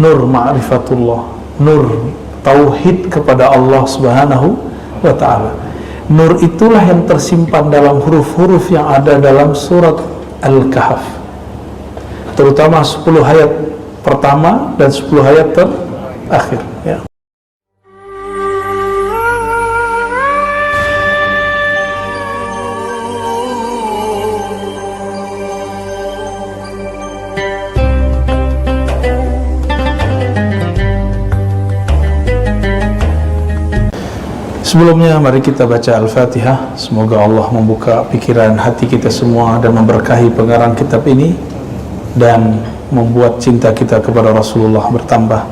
nur ma'rifatullah, nur tauhid kepada Allah Subhanahu wa ta'ala. Nur itulah yang tersimpan dalam huruf-huruf yang ada dalam surat Al-Kahf, terutama 10 ayat pertama dan 10 ayat terakhir, ya. Sebelumnya mari kita baca Al-Fatihah. Semoga Allah membuka pikiran hati kita semua dan memberkahi pengarang kitab ini dan membuat cinta kita kepada Rasulullah bertambah.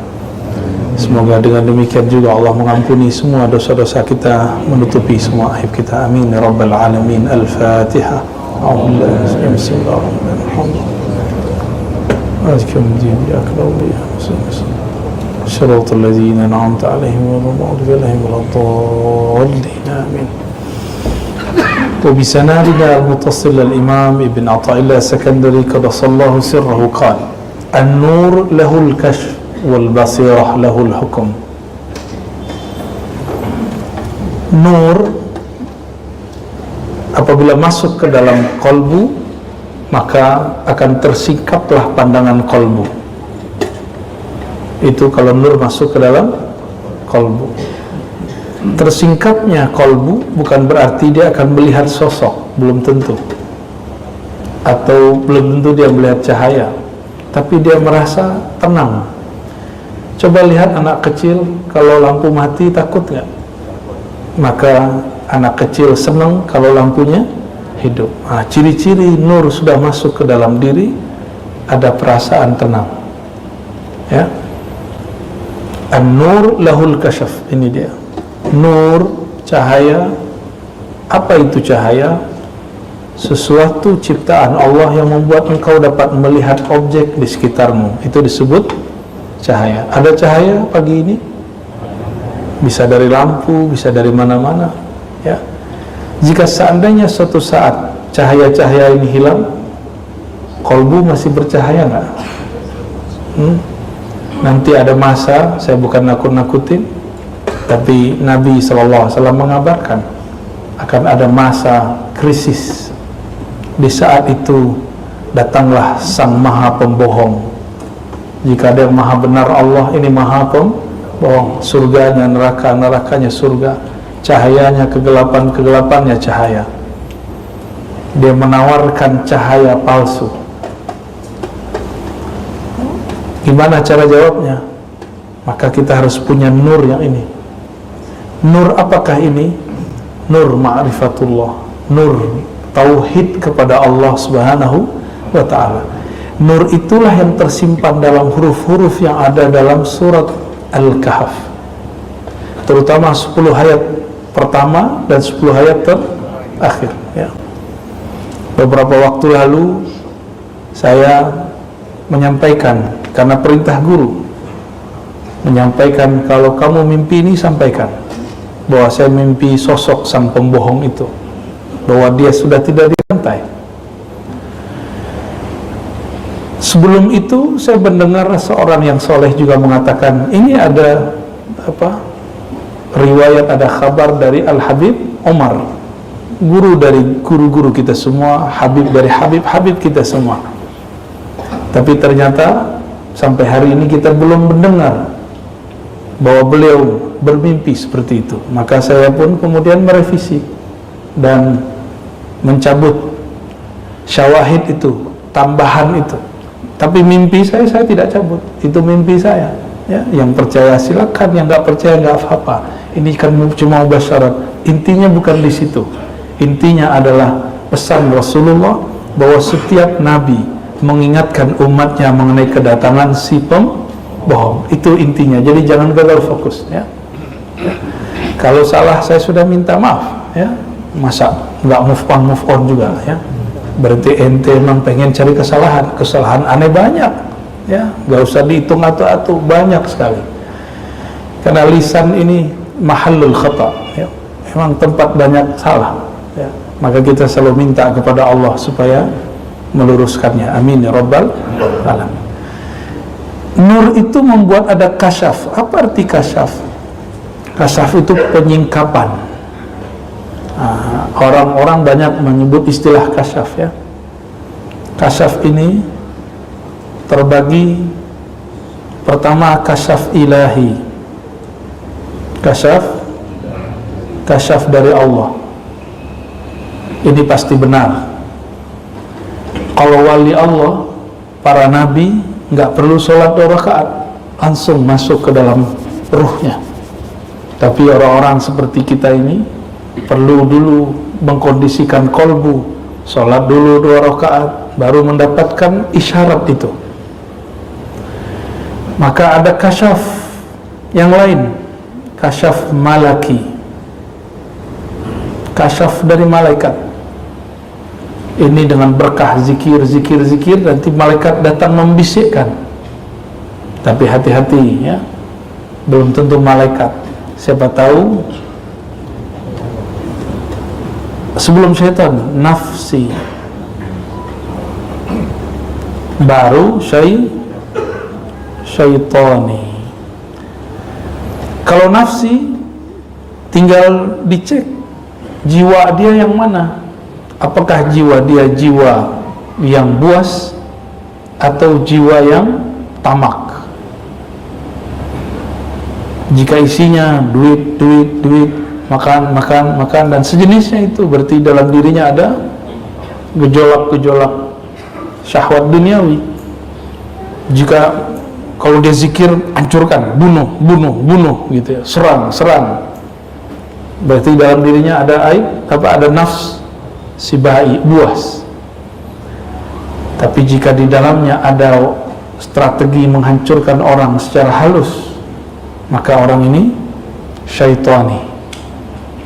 Semoga dengan demikian juga Allah mengampuni semua dosa-dosa kita, menutupi semua aib kita. Amin ya rabbal alamin. Al-Fatihah. صراط الذين أنعمت عليهم غير المغضوب عليهم ولا الضالين آمين. وبسنادنا المتصل الإمام ابن عطاء الله السكندري قدس الله سره قال: النور له الكشف والبصيرة له الحكم. Nur apabila masuk ke dalam kolbu, maka akan tersingkaplah pandangan kolbu. Itu kalau nur masuk ke dalam kolbu. Tersingkapnya kolbu bukan berarti dia akan melihat sosok, belum tentu, atau belum tentu dia melihat cahaya, tapi dia merasa tenang. Coba lihat anak kecil, kalau lampu mati takut nggak? Maka anak kecil senang kalau lampunya hidup. Nah, ciri-ciri nur sudah masuk ke dalam diri, ada perasaan tenang, ya. An-nur lahul kasyaf, ini dia. Nur, cahaya. Apa itu cahaya? Sesuatu ciptaan Allah yang membuat engkau dapat melihat objek di sekitarmu. Itu disebut cahaya. Ada cahaya pagi ini? Bisa dari lampu, bisa dari mana-mana, ya. Jika seandainya suatu saat cahaya-cahaya ini hilang, kolbu masih bercahaya nggak? Nanti ada masa, saya bukan nakut-nakutin, tapi Nabi SAW mengabarkan akan ada masa krisis. Di saat itu datanglah Sang Maha Pembohong. Jika ada yang Maha Benar Allah, ini Maha Pembohong. Surganya neraka, nerakanya surga. Cahayanya kegelapan, kegelapannya cahaya. Dia menawarkan cahaya palsu. Gimana cara jawabnya? Maka kita harus punya nur yang ini. Nur apakah ini? Nur ma'rifatullah, nur tauhid kepada Allah Subhanahu wa ta'ala. Nur itulah yang tersimpan dalam huruf-huruf yang ada dalam surat Al-Kahf, terutama 10 ayat pertama dan 10 ayat terakhir, ya. Beberapa waktu lalu saya menyampaikan, karena perintah guru, menyampaikan kalau kamu mimpi ini sampaikan bahwa saya mimpi sosok sang pembohong itu, bahwa dia sudah tidak dirantai. Sebelum itu saya mendengar seorang yang soleh juga mengatakan, ini ada riwayat, ada kabar dari Al-Habib Omar, guru dari guru-guru kita semua, Habib dari Habib kita semua. Tapi ternyata sampai hari ini kita belum mendengar bahwa beliau bermimpi seperti itu. Maka saya pun kemudian merevisi dan mencabut syawahid itu, tambahan itu. Tapi mimpi saya tidak cabut. Itu mimpi saya, ya. Yang percaya silakan, yang nggak percaya nggak apa-apa. Ini kan cuma basyarat. Intinya bukan di situ. Intinya adalah pesan Rasulullah bahwa setiap nabi mengingatkan umatnya mengenai kedatangan si pembohong. Itu intinya. Jadi jangan gagal fokus, ya. Kalau salah saya sudah minta maaf, ya. Masa nggak move on juga, ya. Berarti ente memang pengen cari kesalahan aneh banyak, ya. Nggak usah dihitung atu-atu, banyak sekali. Karena lisan ini mahallul khata, ya. Memang tempat banyak salah, ya. Maka kita selalu minta kepada Allah supaya meluruskannya. Amin ya rabbal alamin. Nur itu membuat ada kasyaf. Apa arti kasyaf? Kasyaf itu penyingkapan. Orang-orang banyak menyebut istilah kasyaf ya. Kasyaf ini terbagi, pertama kasyaf ilahi, kasyaf dari Allah. Ini pasti benar. Kalau wali Allah, para nabi nggak perlu sholat 2 rakaat, langsung masuk ke dalam ruhnya. Tapi orang-orang seperti kita ini perlu dulu mengkondisikan kolbu, sholat dulu 2 rakaat, baru mendapatkan isyarat itu. Maka ada kasyaf yang lain, kasyaf malaki, kasyaf dari malaikat. Ini dengan berkah zikir, nanti malaikat datang membisikkan. Tapi hati-hati ya, belum tentu malaikat. Siapa tahu sebelum syaitan, nafsi, baru syaitani. Kalau nafsi, tinggal dicek jiwa dia yang mana. Apakah jiwa dia jiwa yang buas atau jiwa yang tamak? Jika isinya duit, makan dan sejenisnya, itu berarti dalam dirinya ada gejolak syahwat duniawi. Jika kalau dia zikir, hancurkan, bunuh gitu ya, serang, berarti dalam dirinya ada ada nafs si bayi, buas. Tapi jika di dalamnya ada strategi menghancurkan orang secara halus, maka orang ini syaitani.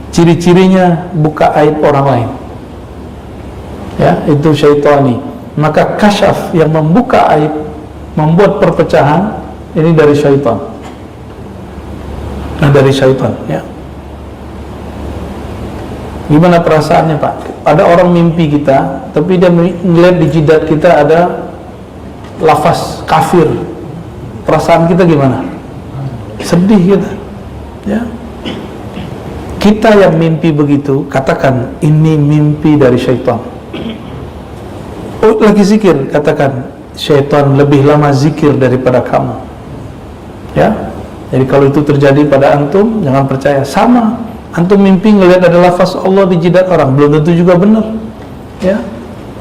Ciri-cirinya buka aib orang lain ya, itu syaitani. Maka kasyaf yang membuka aib, membuat perpecahan, ini dari syaitan. Dari syaitan ya. Gimana perasaannya Pak? Ada orang mimpi kita, tapi dia melihat di jidat kita ada lafaz kafir. Perasaan kita gimana? Sedih kita ya. Kita yang mimpi begitu, katakan ini mimpi dari syaitan. Oh, lagi zikir, katakan syaitan lebih lama zikir daripada kamu ya. Jadi kalau itu terjadi pada antum, jangan percaya. Sama, antum mimpi ngelihat ada lafaz Allah di jidat orang, belum tentu juga benar ya.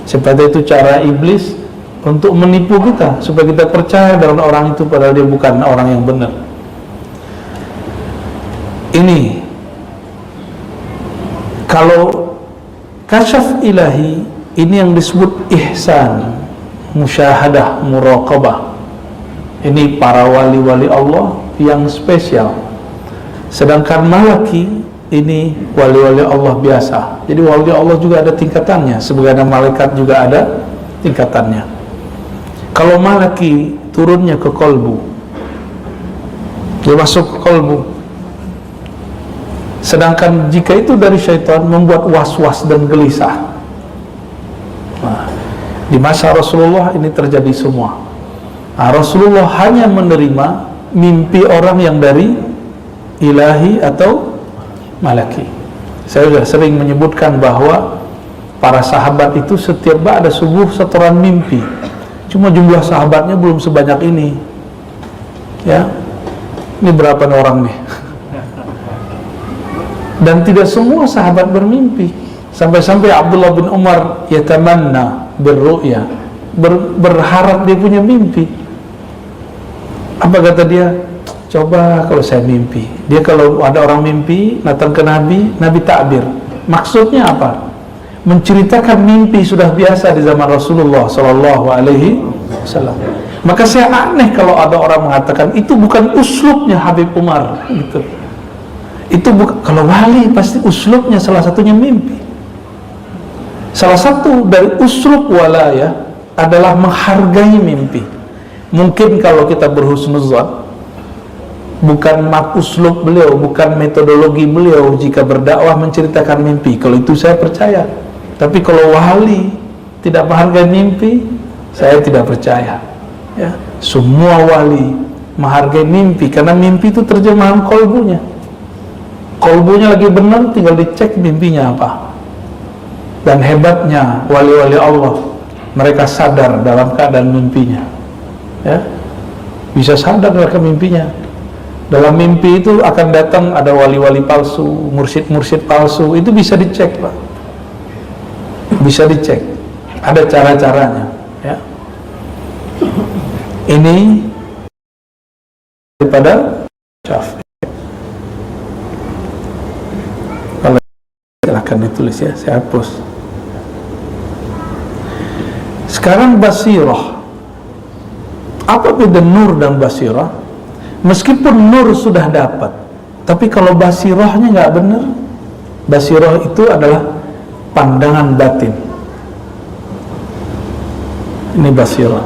Seperti itu cara iblis untuk menipu kita, supaya kita percaya dengan orang itu padahal dia bukan orang yang benar. Ini kalau kasyaf ilahi, ini yang disebut ihsan, musyahadah, muraqabah. Ini para wali-wali Allah yang spesial. Sedangkan malaki, ini wali-wali Allah biasa. Jadi wali Allah juga ada tingkatannya, sebagaimana malaikat juga ada tingkatannya. Kalau malaki turunnya ke kolbu, dia masuk ke kolbu. Sedangkan jika itu dari syaitan, membuat was-was dan gelisah. Nah, di masa Rasulullah ini terjadi semua. Rasulullah hanya menerima mimpi orang yang dari ilahi atau malaki. Saya sudah sering menyebutkan bahwa para sahabat itu setiap ba'da subuh setoran mimpi. Cuma jumlah sahabatnya belum sebanyak ini ya. Ini berapa orang nih? Dan tidak semua sahabat bermimpi. Sampai-sampai Abdullah bin Umar yatamanna birru'ya, berharap dia punya mimpi. Apa kata dia? Coba kalau saya mimpi. Dia kalau ada orang mimpi datang ke Nabi, Nabi takbir. Maksudnya apa? Menceritakan mimpi sudah biasa di zaman Rasulullah sallallahu alaihi wasallam. Maka saya aneh kalau ada orang mengatakan itu bukan uslubnya Habib Umar gitu. Itu bukan, kalau wali pasti uslubnya salah satunya mimpi. Salah satu dari uslub walaya adalah menghargai mimpi. Mungkin kalau kita berhusnuzan, bukan uslub beliau, bukan metodologi beliau jika berdakwah menceritakan mimpi. Kalau itu saya percaya. Tapi kalau wali tidak menghargai mimpi, saya tidak percaya ya. Semua wali menghargai mimpi karena mimpi itu terjemahan kolbunya. Kolbunya lagi benar, tinggal dicek mimpinya apa. Dan hebatnya wali-wali Allah, mereka sadar dalam keadaan mimpinya, ya, bisa sadar dalam mimpinya. Dalam mimpi itu akan datang ada wali-wali palsu, mursyid-mursyid palsu, itu bisa dicek, Pak. Bisa dicek, ada cara-caranya, ya. Ini daripada syaf. Kalau silahkan ditulis ya, saya hapus. Sekarang basirah. Apa beda nur dan basirah? Meskipun nur sudah dapat, tapi kalau basirahnya nggak benar, basirah itu adalah pandangan batin. Ini basirah.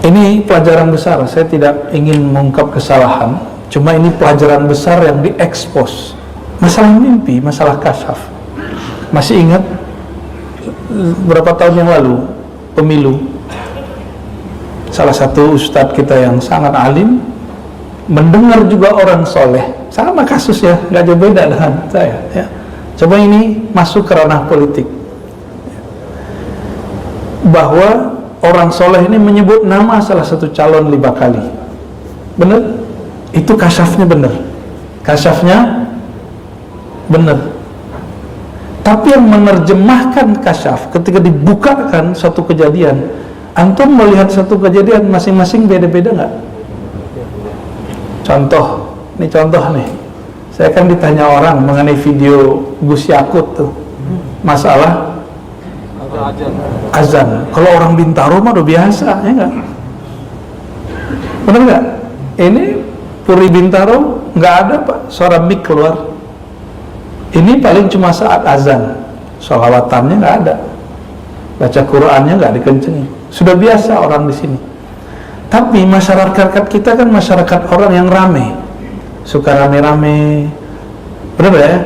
Ini pelajaran besar. Saya tidak ingin mengungkap kesalahan, cuma ini pelajaran besar yang diekspos. Masalah mimpi, masalah kasyaf. Masih ingat berapa tahun yang lalu pemilu, salah satu ustadz kita yang sangat alim mendengar juga orang soleh, sama kasus ya, nggak jauh beda dengan saya, ya. Coba ini masuk ke ranah politik, bahwa orang soleh ini menyebut nama salah satu calon 5 kali. Benar? Itu kasyafnya benar, kasyafnya benar. Tapi yang menerjemahkan kasyaf ketika dibukakan satu kejadian, antum melihat satu kejadian masing-masing beda-beda nggak? Contoh, ini contoh nih. Saya kan ditanya orang mengenai video Gus Yakut tuh, masalah azan. Kalau orang Bintaro mah udah biasa, ya nggak? Benar nggak? Ini Puri Bintaro nggak ada, Pak, suara mic keluar. Ini paling cuma saat azan, sholawatannya nggak ada, baca Qurannya nggak dikencengin. Sudah biasa orang di sini. Tapi masyarakat kita kan masyarakat orang yang rame, suka rame-rame, benar ya?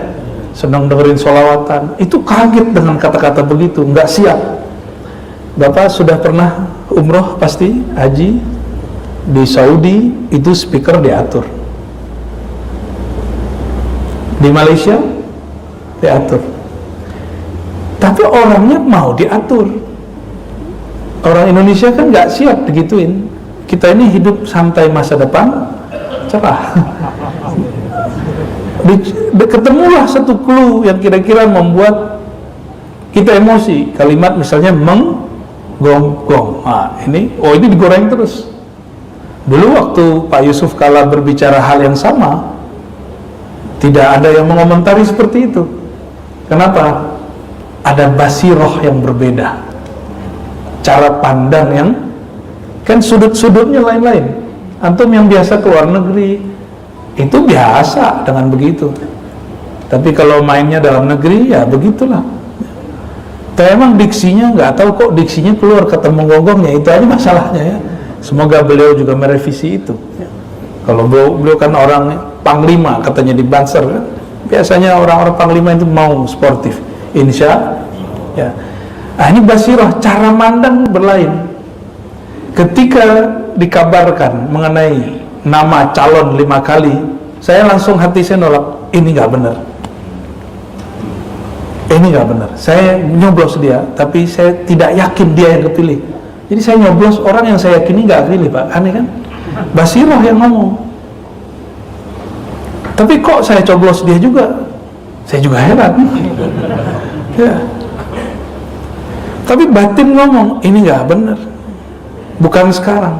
Senang dengerin sholawatan. Itu kaget dengan kata-kata begitu, nggak siap. Bapak sudah pernah umroh pasti, haji di Saudi, itu speaker diatur. Di Malaysia diatur. Tapi orangnya mau diatur. Orang Indonesia kan nggak siap digituin. Kita ini hidup santai, masa depan cerah. Ketemulah satu clue yang kira-kira membuat kita emosi. Kalimat misalnya menggonggong. Nah, ini digoreng terus. Dulu waktu Pak Yusuf Kala berbicara hal yang sama, tidak ada yang mengomentari seperti itu. Kenapa? Ada basirah yang berbeda, cara pandang yang kan sudut-sudutnya lain-lain. Antum yang biasa ke luar negeri itu biasa dengan begitu, tapi kalau mainnya dalam negeri ya begitulah. Tapi emang diksinya nggak tahu kok diksinya keluar kata menggonggongnya, itu aja masalahnya ya. Semoga beliau juga merevisi itu. Kalau beliau kan orang panglima katanya di Banser kan. Biasanya orang-orang panglima itu mau sportif, insya ya. Nah, ini basirah, cara mandang berlain. Ketika dikabarkan mengenai nama calon 5 kali, saya langsung hati saya nolak, ini nggak benar, ini nggak benar. Saya nyoblos dia, tapi saya tidak yakin dia yang kepilih. Jadi saya nyoblos orang yang saya yakini nggak pilih, Pak. Aneh kan? Basirah yang ngomong. Tapi kok saya coblos dia juga? Saya juga heran. Ya. Tapi batin ngomong, ini nggak benar. Bukan sekarang.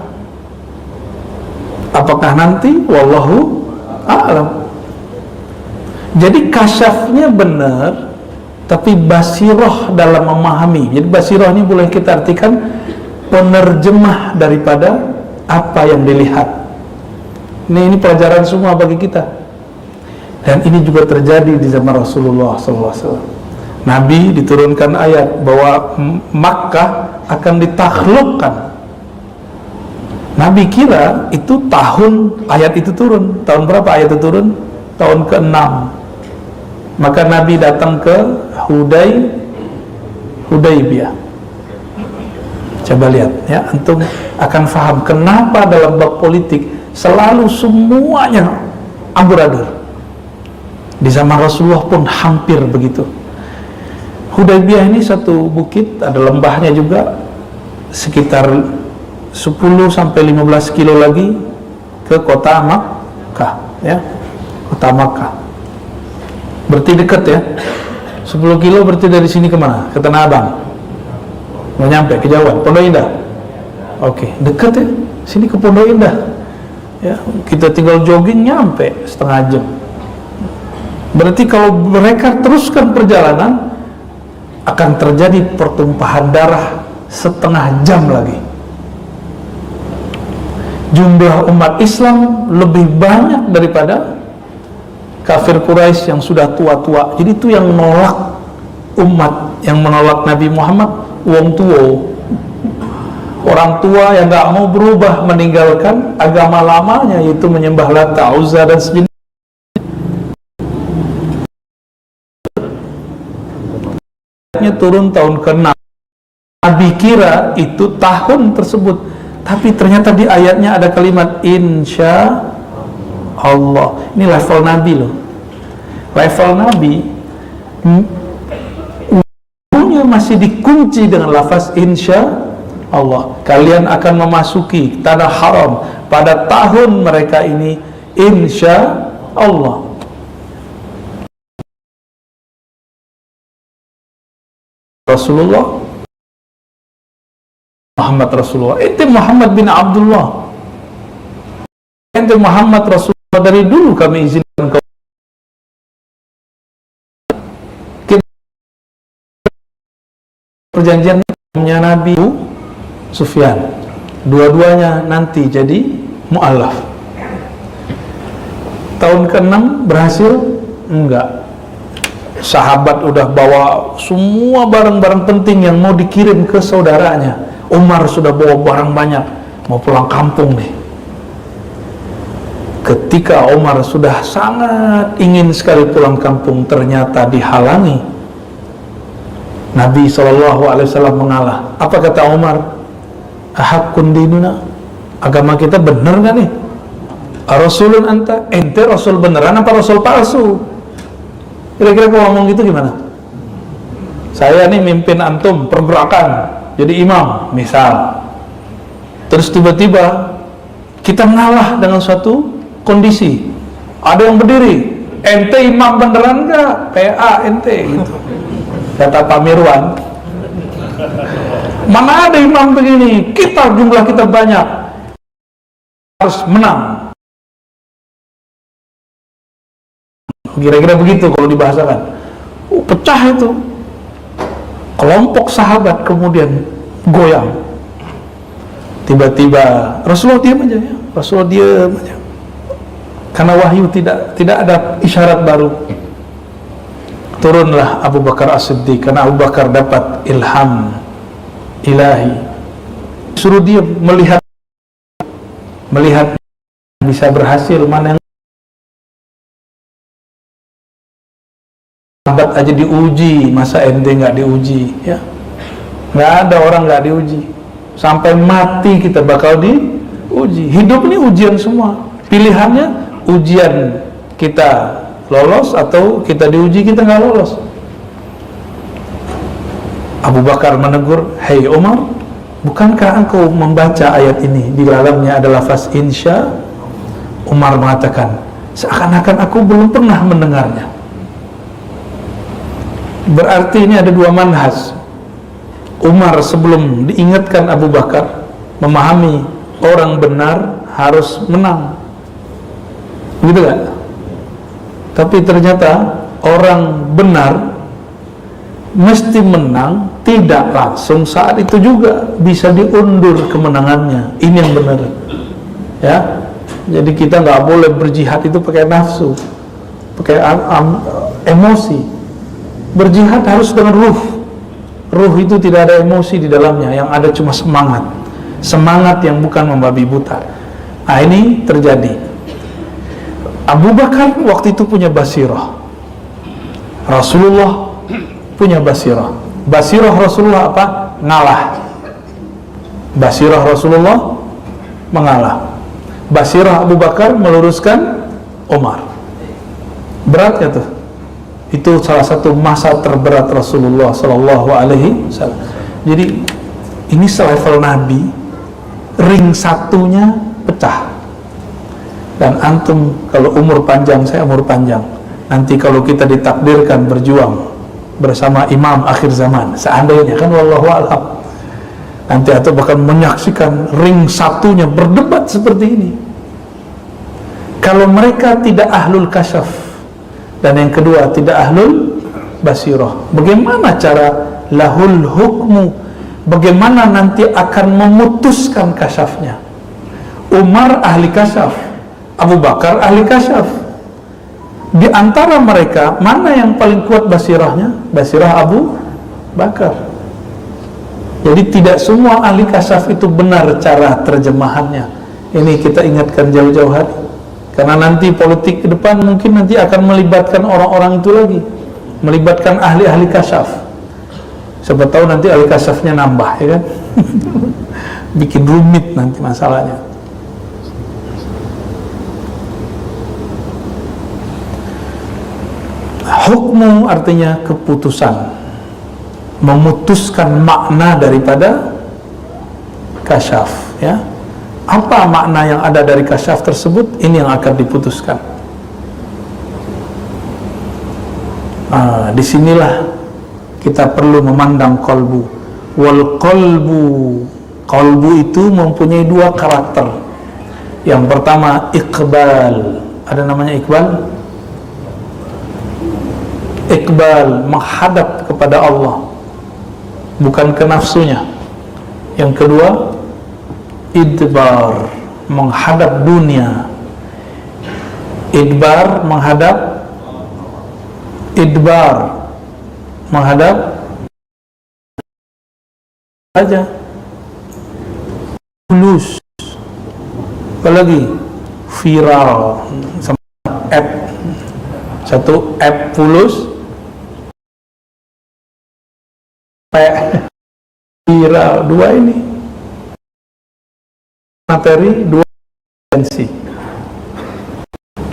Apakah nanti? Wallahu a'lam. Jadi kasyafnya benar, tapi basirah dalam memahami. Jadi basirah ini boleh kita artikan penerjemah daripada apa yang dilihat. Ini pelajaran semua bagi kita. Dan ini juga terjadi di zaman Rasulullah SAW. Nabi diturunkan ayat bahwa Makkah akan ditaklukkan. Nabi kira itu tahun ayat itu turun. Tahun berapa ayat itu turun? Tahun ke-6. Maka Nabi datang ke Hudaybiyah. Coba lihat ya, antum akan paham kenapa dalam bab politik selalu semuanya amburadul. Di zaman Rasulullah pun hampir begitu. Hudaybiyah ini satu bukit, ada lembahnya juga, sekitar 10 sampai 15 kilo lagi ke kota Makkah ya, kota Makkah. Berarti dekat ya, 10 kilo berarti dari sini kemana? Ke Tanah Abang. Mau nyampe kejauhan, Pondok Indah. Oke, dekat ya, sini ke Pondok Indah. Ya, kita tinggal jogging nyampe setengah jam. Berarti kalau mereka teruskan perjalanan akan terjadi pertumpahan darah setengah jam lagi. Jumlah umat Islam lebih banyak daripada kafir Quraisy yang sudah tua-tua. Jadi itu yang menolak umat, yang menolak Nabi Muhammad, wong tua, orang tua yang gak mau berubah, meninggalkan agama lamanya, yaitu menyembah Lata, Uzza dan sejenisnya. Turun tahun ke-6. Nabi kira itu tahun tersebut, tapi ternyata di ayatnya ada kalimat insya Allah. Ini level Nabi loh. Level Nabi masih dikunci dengan lafaz insya Allah. Kalian akan memasuki tanah haram pada tahun mereka ini insya Allah. Rasulullah Muhammad Rasulullah, itu Muhammad bin Abdullah, itu Muhammad Rasulullah. Dari dulu kami izinkan kau perjanjiannya Nabi Sufyan, dua-duanya nanti jadi mu'alaf. Tahun ke-6 berhasil? Enggak. Sahabat udah bawa semua barang-barang penting yang mau dikirim ke saudaranya. Umar sudah bawa barang banyak, mau pulang kampung nih. Ketika Umar sudah sangat ingin sekali pulang kampung, ternyata dihalangi. Nabi SAW mengalah. Apa kata Umar? Ahakun dinuna, agama kita bener gak nih? Rasulun anta, ente Rasul beneran apa Rasul palsu? Kira-kira kalau ngomong gitu gimana? Saya nih mimpin antum pergerakan, jadi imam misal, terus tiba-tiba kita ngalah dengan suatu kondisi, ada yang berdiri, ente imam beneran gak? PA ente gitu. Kata Pak Mirwan, mana ada imam begini, kita jumlah kita banyak, harus menang. Kira-kira begitu kalau dibahasakan. Pecah itu. Kelompok sahabat kemudian goyang. Tiba-tiba Rasulullah diam aja ya. Rasulullah diam aja. Karena wahyu tidak ada isyarat baru. Turunlah Abu Bakar As-Siddiq, karena Abu Bakar dapat ilham ilahi. Suruh dia melihat bisa berhasil, mana yang sahabat aja diuji, masa ente nggak diuji ya? Nggak ada orang nggak diuji. Sampai mati kita bakal diuji. Hidup ini ujian semua. Pilihannya ujian kita lolos atau kita diuji kita nggak lolos. Abu Bakar menegur, hei Umar, bukankah engkau membaca ayat ini? Di dalamnya ada lafaz insya. Umar mengatakan, seakan-akan aku belum pernah mendengarnya. Berarti ini ada dua manhaj. Umar sebelum diingatkan Abu Bakar memahami orang benar harus menang, gitu kan? Tapi ternyata orang benar mesti menang tidak langsung saat itu juga, bisa diundur kemenangannya. Ini yang benar ya. Jadi kita nggak boleh berjihad itu pakai nafsu, pakai emosi. Berjihad harus dengan ruh. Ruh itu tidak ada emosi di dalamnya, yang ada cuma semangat. Semangat yang bukan membabi buta. Nah ini terjadi. Abu Bakar waktu itu punya basirah. Rasulullah punya basirah. Basirah Rasulullah apa? Ngalah. Basirah Rasulullah mengalah, basirah Abu Bakar meluruskan Umar. Berat ya tuh. Itu salah satu masa terberat Rasulullah Sallallahu Alaihi Wasallam. Jadi ini selevel Nabi, ring satunya pecah. Dan antum kalau umur panjang, saya umur panjang, nanti kalau kita ditakdirkan berjuang bersama imam akhir zaman, seandainya kan, wallahu a'lam, nanti atau bahkan menyaksikan ring satunya berdebat seperti ini. Kalau mereka tidak ahlul kasyaf, dan yang kedua tidak ahlul basirah, bagaimana cara lahul hukmu, bagaimana nanti akan memutuskan kasyafnya? Umar ahli kasyaf, Abu Bakar ahli kasyaf. Di antara mereka mana yang paling kuat basirahnya? Basirah Abu Bakar. Jadi tidak semua ahli kasyaf itu benar cara terjemahannya. Ini kita ingatkan jauh-jauh hari, karena nanti politik ke depan mungkin nanti akan melibatkan orang-orang itu lagi, melibatkan ahli-ahli kasyaf. Siapa tahu nanti ahli kasyafnya nambah, ya kan? Bikin rumit nanti masalahnya. Hukmu artinya keputusan, memutuskan makna daripada kasyaf, ya. Apa makna yang ada dari kasyaf tersebut, ini yang akan diputuskan. Disinilah kita perlu memandang kolbu. Wal kolbu itu mempunyai dua karakter. Yang pertama iqbal, ada namanya iqbal. Iqbal, menghadap kepada Allah, bukan ke nafsunya. Yang kedua idbar, menghadap dunia. Idbar menghadap, idbar menghadap aja. Fulus, apalagi viral, sama app. Satu app fulus, viral. Dua ini materi, dua tensi,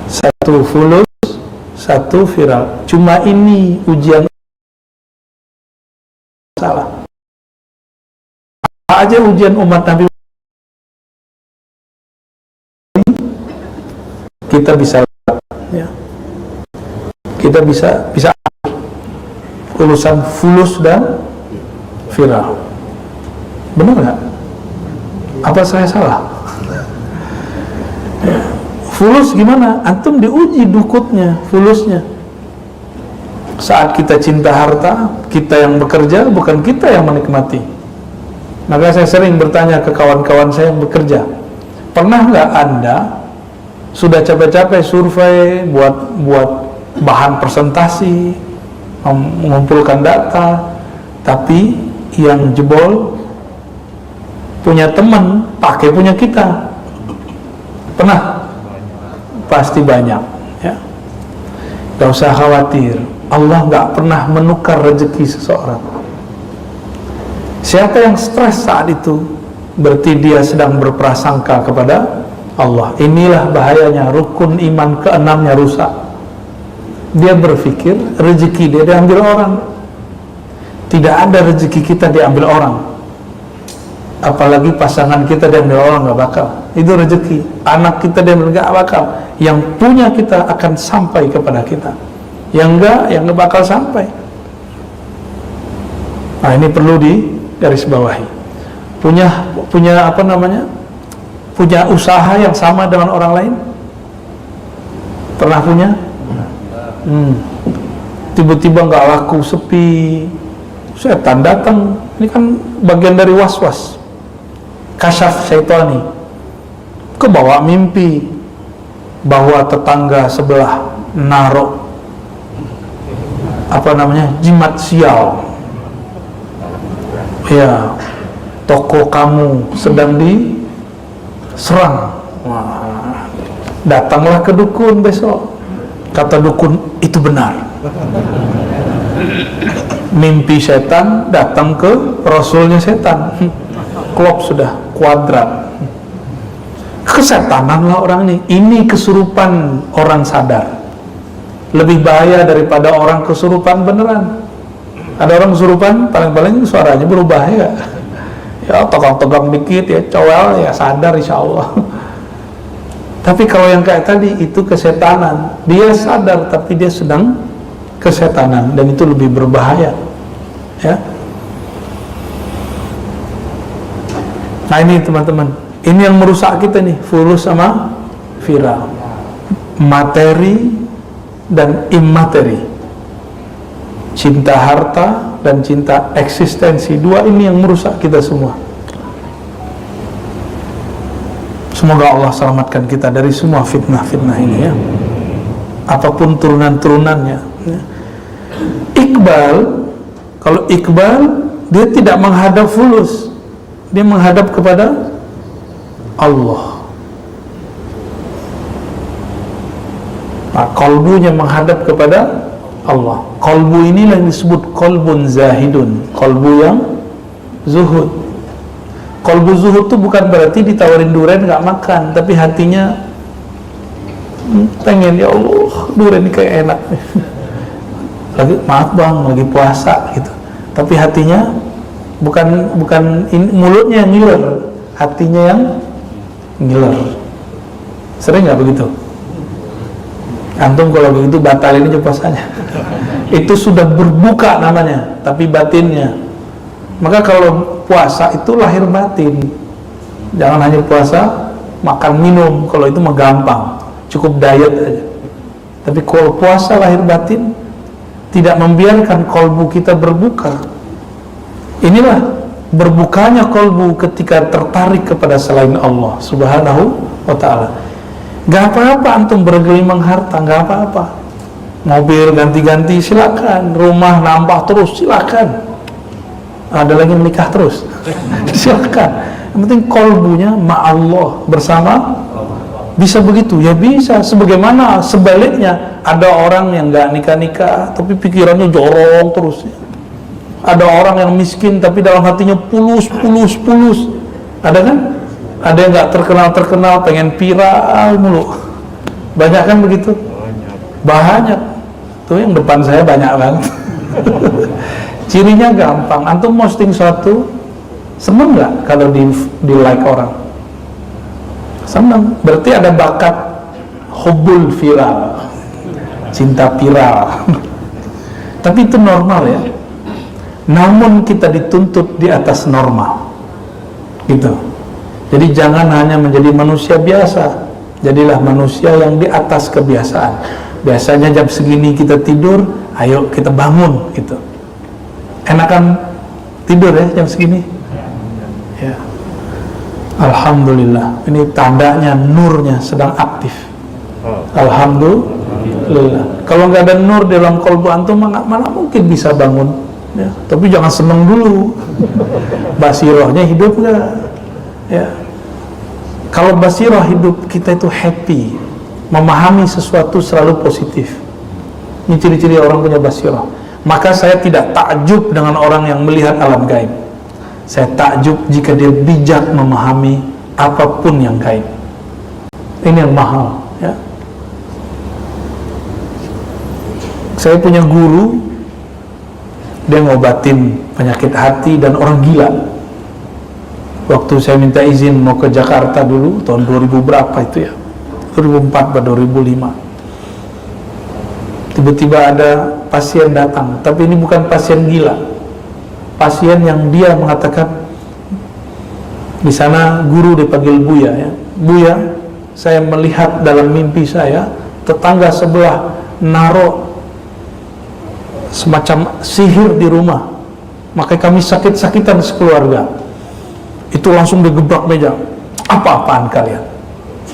satu fulus, satu viral. Cuma ini ujian salah. Apa aja ujian umat Nabi, kita bisa, ya, kita bisa urusan fulus dan viral. Benar nggak? Apa saya salah? Fulus gimana? Antum diuji dukutnya, fulusnya. Saat kita cinta harta, kita yang bekerja, bukan kita yang menikmati. Maka saya sering bertanya ke kawan-kawan saya yang bekerja, pernah nggak Anda sudah capek-capek survei, buat bahan presentasi, mengumpulkan data, tapi yang jebol punya teman pakai punya kita? Pernah? Pasti banyak, ya. Gak usah khawatir, Allah gak pernah menukar rezeki seseorang. Siapa yang stres saat itu, berarti dia sedang berprasangka kepada Allah. Inilah bahayanya, rukun iman keenamnya rusak. Dia berpikir rezeki dia diambil orang. Tidak ada rezeki kita diambil orang, apalagi pasangan kita diambil orang, gak bakal. Itu rezeki. Anak kita diambil, gak bakal. Yang punya kita akan sampai kepada kita, yang enggak bakal sampai. Nah, ini perlu digarisbawahi. Punya apa namanya, punya usaha yang sama dengan orang lain? Pernah punya? Tiba-tiba nggak laku, sepi, setan datang. Ini kan bagian dari was-was, kasyaf syaitani. Kebawa mimpi bahwa tetangga sebelah naruh apa namanya, jimat sial, ya, toko kamu sedang diserang. Wah, datanglah ke dukun besok. Kata dukun, itu benar. Mimpi setan datang ke rasulnya setan. klop sudah kuadrat. Kesetanan lah orang ini kesurupan orang sadar. Lebih bahaya daripada orang kesurupan beneran. Ada orang kesurupan, paling-paling suaranya berubah ya. Ya tegang-tegang dikit ya, cowel ya sadar insya Allah. Tapi kalau yang kayak tadi itu kesetanan. Dia sadar tapi dia sedang kesetanan, dan itu lebih berbahaya. Ya. Nah ini teman-teman, ini yang merusak kita nih, fulus sama viral, materi dan imateri, cinta harta dan cinta eksistensi. Dua ini yang merusak kita semua. Semoga Allah selamatkan kita dari semua fitnah-fitnah ini ya, apapun turunan-turunannya ya. Iqbal, kalau Iqbal dia tidak menghadap fulus, dia menghadap kepada Allah. Nah, kolbunya menghadap kepada Allah. Kolbu inilah yang disebut kolbun zahidun, kolbu yang zuhud. Kolbu zuhud itu bukan berarti ditawarin durian nggak makan, tapi hatinya pengen, ya Allah durian ini kayak enak. Lagi maaf bang, lagi puasa gitu. Tapi hatinya bukan mulutnya yang ngiler, hatinya yang ngiler. Sering nggak begitu? Antum kalau begitu batalin aja puasanya. Itu sudah berbuka namanya, tapi batinnya. Maka kalau puasa itu lahir batin. Jangan hanya puasa makan minum, kalau itu mah gampang, cukup diet aja. Tapi kalau puasa lahir batin, tidak membiarkan kolbu kita berbuka. Inilah berbukanya kolbu ketika tertarik kepada selain Allah Subhanahu wa ta'ala. Gak apa-apa antum bergelimang harta, gak apa-apa. Mobil ganti-ganti silakan, rumah nambah terus silakan. Ada lagi menikah terus silakan. Yang penting kolbunya ma'allah, bersama. Bisa begitu? Ya bisa. Sebagaimana sebaliknya, ada orang yang gak nikah-nikah tapi pikirannya jorong terus. Ada orang yang miskin tapi dalam hatinya pulus. Ada kan? Ada yang gak terkenal, pengen viral mulu. Banyak kan begitu? Banyak. Tuh yang depan saya banyak banget. Cirinya gampang. Antum posting suatu, seneng gak kalau di like orang? Seneng. Berarti ada bakat hubbul viral, cinta viral. Tapi itu normal ya. Namun kita dituntut di atas normal, gitu. Jadi jangan hanya menjadi manusia biasa, jadilah manusia yang di atas kebiasaan. Biasanya jam segini kita tidur, ayo kita bangun, gitu. Enakan tidur ya jam segini? Ya. Alhamdulillah, ini tandanya nurnya sedang aktif. Alhamdulillah. Kalau nggak ada nur dalam kolbu antum, mana mungkin bisa bangun? Ya, tapi jangan seneng dulu. Basirohnya hidup nggak? Ya. Kalau basiroh hidup, kita itu happy, memahami sesuatu selalu positif. Ini ciri-ciri orang punya basiroh. Maka saya tidak takjub dengan orang yang melihat alam gaib. Saya takjub jika dia bijak memahami apapun yang gaib. Ini yang mahal ya. Saya punya guru, dia ngobatin penyakit hati dan orang gila. Waktu saya minta izin mau ke Jakarta dulu, tahun 2000 berapa itu ya, 2004 atau 2005. Tiba-tiba ada pasien datang, tapi ini bukan pasien gila. Pasien yang dia mengatakan, di sana guru dipanggil Buya ya. Buya, saya melihat dalam mimpi saya, tetangga sebelah naruh semacam sihir di rumah, makanya kami sakit-sakitan sekeluarga. Itu langsung digebrak meja. Apa-apaan kalian?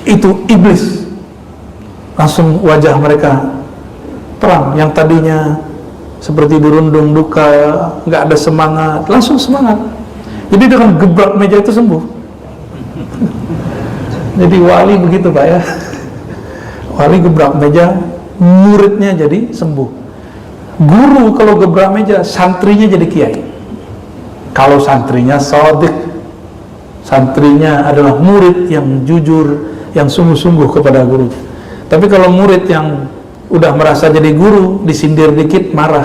Itu iblis. Langsung wajah mereka terang. Yang tadinya seperti dirundung duka, nggak ada semangat, langsung semangat. Jadi dengan gebrak meja itu sembuh. Jadi wali begitu Pak ya. Wali gebrak meja, muridnya jadi sembuh. Guru kalau gebrak meja, santrinya jadi kiai. Kalau santrinya shadiq, santrinya adalah murid yang jujur, yang sungguh-sungguh kepada gurunya. Tapi kalau murid yang udah merasa jadi guru, disindir dikit marah,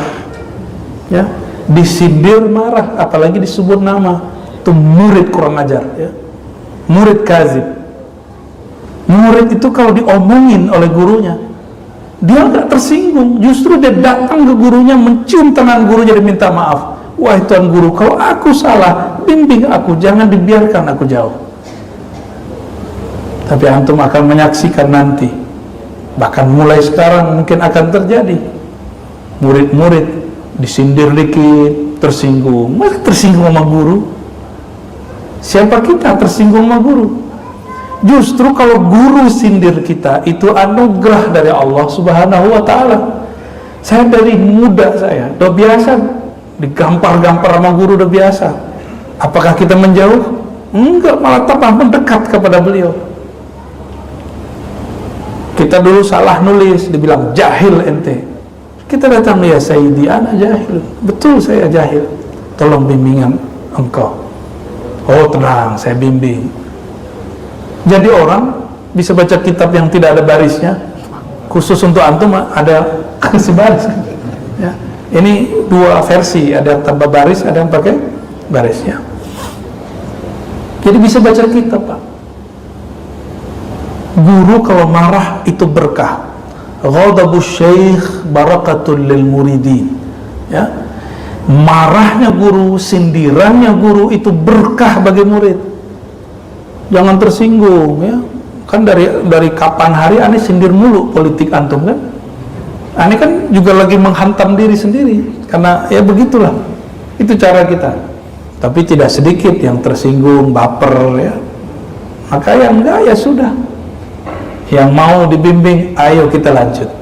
ya, disindir marah, apalagi disebut nama, itu murid kurang ajar, ya, murid kazib. Murid itu kalau diomongin oleh gurunya, dia nggak tersinggung, justru dia datang ke gurunya, mencium tangan gurunya dan minta maaf. Wahai Tuan Guru, kalau aku salah, bimbing aku, jangan dibiarkan aku jauh. Tapi antum akan menyaksikan nanti, bahkan mulai sekarang mungkin akan terjadi, murid-murid disindir dikit, tersinggung. Masa tersinggung sama guru? Siapa kita tersinggung sama guru? Justru kalau guru sindir kita, itu anugerah dari Allah Subhanahu wa ta'ala. Saya dari muda, saya udah biasa digampar-gampar sama guru, udah biasa. Apakah kita menjauh? Enggak, malah tambah mendekat kepada beliau. Kita dulu salah nulis, dibilang jahil ente. Kita datang, ya Sayyidi, ana jahil. Betul, saya jahil, tolong bimbingan engkau. Oh tenang, saya bimbing. Jadi orang bisa baca kitab yang tidak ada barisnya, khusus untuk antum ada kasih baris, ya. Ini dua versi, ada yang tanpa baris, ada yang pakai barisnya. Jadi bisa baca kitab, Pak. Guru kalau marah itu berkah. Ghadabus syekh barakatul lil muridin, ya. Marahnya guru, sindirannya guru itu berkah bagi murid. Jangan tersinggung, ya. Kan dari kapan hari aneh sindir mulu politik antum, kan? Aneh kan juga lagi menghantam diri sendiri, karena ya begitulah, itu cara kita. Tapi tidak sedikit yang tersinggung, baper, ya. Maka yang enggak, ya sudah. Yang mau dibimbing, ayo kita lanjut.